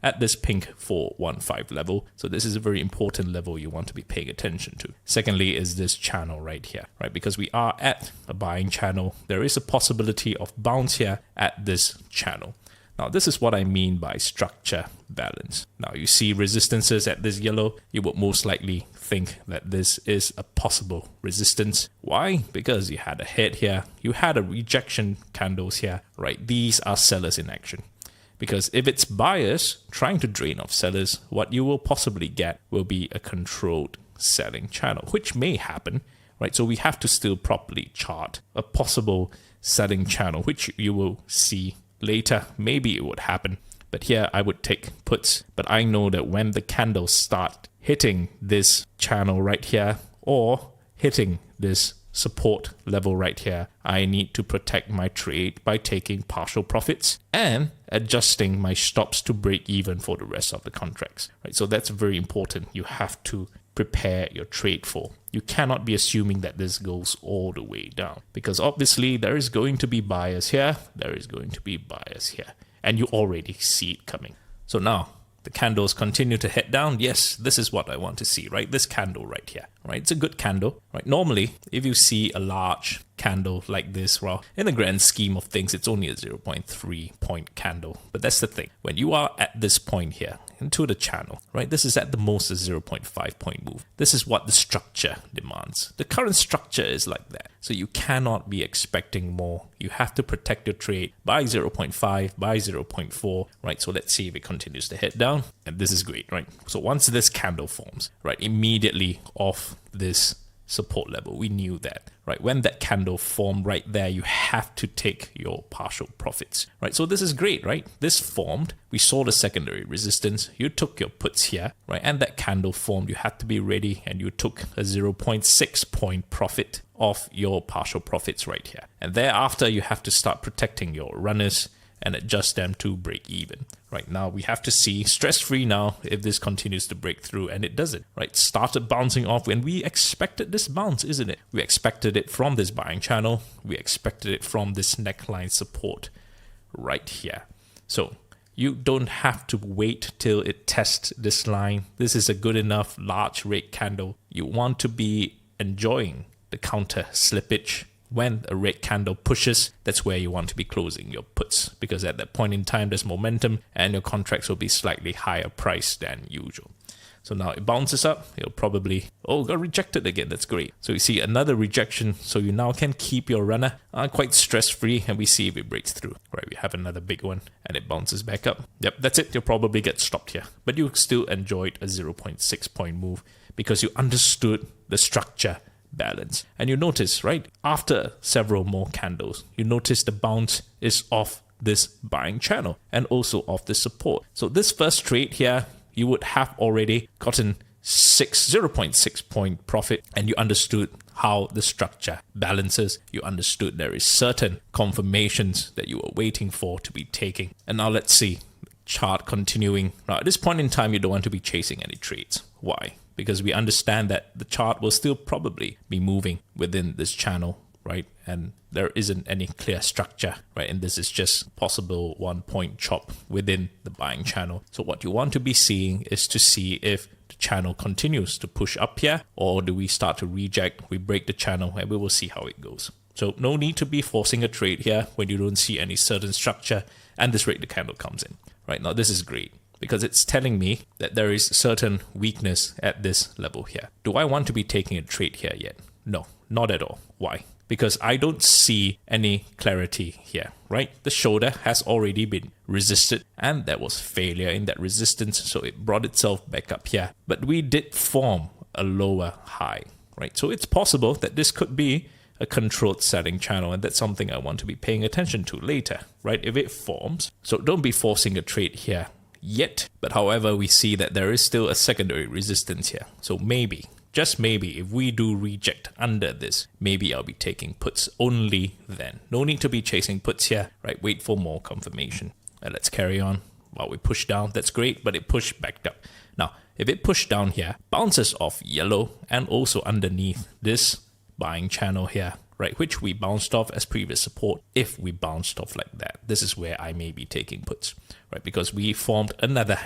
at this pink 415 level. So this is a very important level you want to be paying attention to. Secondly is this channel right here, right? Because we are at a buying channel, there is a possibility of bounce here at this channel. Now, this is what I mean by structure balance. Now, you see resistances at this yellow, you would most likely think that this is a possible resistance. Why? Because you had a hit here, you had a rejection candles here, right? These are sellers in action. Because if it's buyers trying to drain off sellers, what you will possibly get will be a controlled selling channel, which may happen, right? So we have to still properly chart a possible selling channel, which you will see later. Maybe it would happen, but here I would take puts. But I know that when the candles start hitting this channel right here or hitting this support level right here, I need to protect my trade by taking partial profits and adjusting my stops to break even for the rest of the contracts, right? So that's very important. You have to prepare your trade for. You cannot be assuming that this goes all the way down, because obviously there is going to be buyers here, there is going to be buyers here, and you already see it coming. So now the candles continue to head down. Yes, this is what I want to see, right? This candle right here, right? It's a good candle, right? Normally, if you see a large candle like this, well, in the grand scheme of things, it's only a 0.3 point candle. But that's the thing. When you are at this point here, into the channel, right? This is at the most a 0.5 point move. This is what the structure demands. The current structure is like that. So you cannot be expecting more. You have to protect your trade by 0.5, by 0.4, right? So let's see if it continues to head down. And this is great, right? So once this candle forms, right, immediately off this support level, we knew that, right? When that candle formed right there, you have to take your partial profits, right? So this is great, right? This formed, we saw the secondary resistance, you took your puts here, right? And that candle formed, you had to be ready, and you took a 0.6 point profit off your partial profits right here. And thereafter, you have to start protecting your runners and adjust them to break even. Right now, we have to see stress-free now if this continues to break through, and it doesn't, right? Started bouncing off when we expected this bounce, isn't it? We expected it from this buying channel. We expected it from this neckline support right here. So you don't have to wait till it tests this line. This is a good enough large red candle. You want to be enjoying the counter slippage. When a red candle pushes, that's where you want to be closing your puts, because at that point in time, there's momentum and your contracts will be slightly higher priced than usual. So now it bounces up, it'll probably, oh, got rejected again, that's great. So you see another rejection, so you now can keep your runner quite stress-free, and we see if it breaks through. Right, we have another big one, and it bounces back up. Yep, that's it, you'll probably get stopped here. But you still enjoyed a 0.6 point move because you understood the structure balance. And you notice, right, after several more candles, you notice the bounce is off this buying channel and also off the support. So this first trade here, you would have already gotten 0.6 point profit, and you understood how the structure balances. You understood there is certain confirmations that you were waiting for to be taking. And now let's see chart continuing. Now at this point in time, you don't want to be chasing any trades. Why? Because we understand that the chart will still probably be moving within this channel, right? And there isn't any clear structure, right? And this is just possible 1 point chop within the buying channel. So what you want to be seeing is to see if the channel continues to push up here, or do we start to reject, we break the channel, and we will see how it goes. So no need to be forcing a trade here when you don't see any certain structure and this rate the candle comes in. Right now, this is great, because it's telling me that there is certain weakness at this level here. Do I want to be taking a trade here yet? No, not at all. Why? Because I don't see any clarity here, right? The shoulder has already been resisted, and there was failure in that resistance, so it brought itself back up here. But we did form a lower high, right? So it's possible that this could be a controlled selling channel, and that's something I want to be paying attention to later, right? If it forms. So don't be forcing a trade here yet, but however, we see that there is still a secondary resistance here. So maybe, just maybe, if we do reject under this, maybe I'll be taking puts only then. No need to be chasing puts here, right? Wait for more confirmation. And let's carry on. While we push down, that's great, but it pushed back up. Now, if it pushed down here, bounces off yellow and also underneath this buying channel here, right, which we bounced off as previous support. If we bounced off like that, this is where I may be taking puts, right, because we formed another